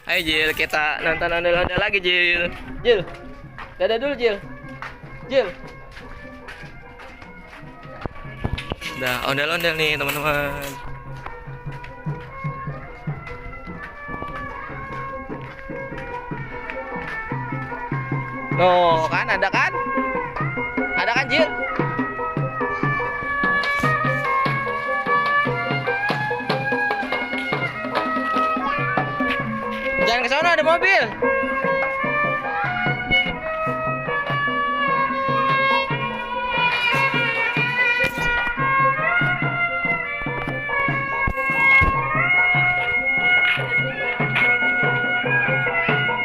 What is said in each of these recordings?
Hai Jil, kita nonton ondel-ondel lagi Jil. Jil, dadah dulu Jil. Jil. Udah ondel-ondel nih teman-teman. No, kan ada kan? Ada kan Jil? Jangan ke sana, ada mobil.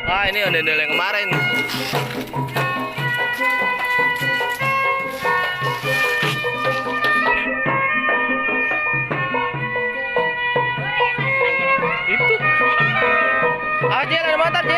Ah, ini ondel-ondel yang kemarin. Itu. Ah, Jil, ada motor, Jil.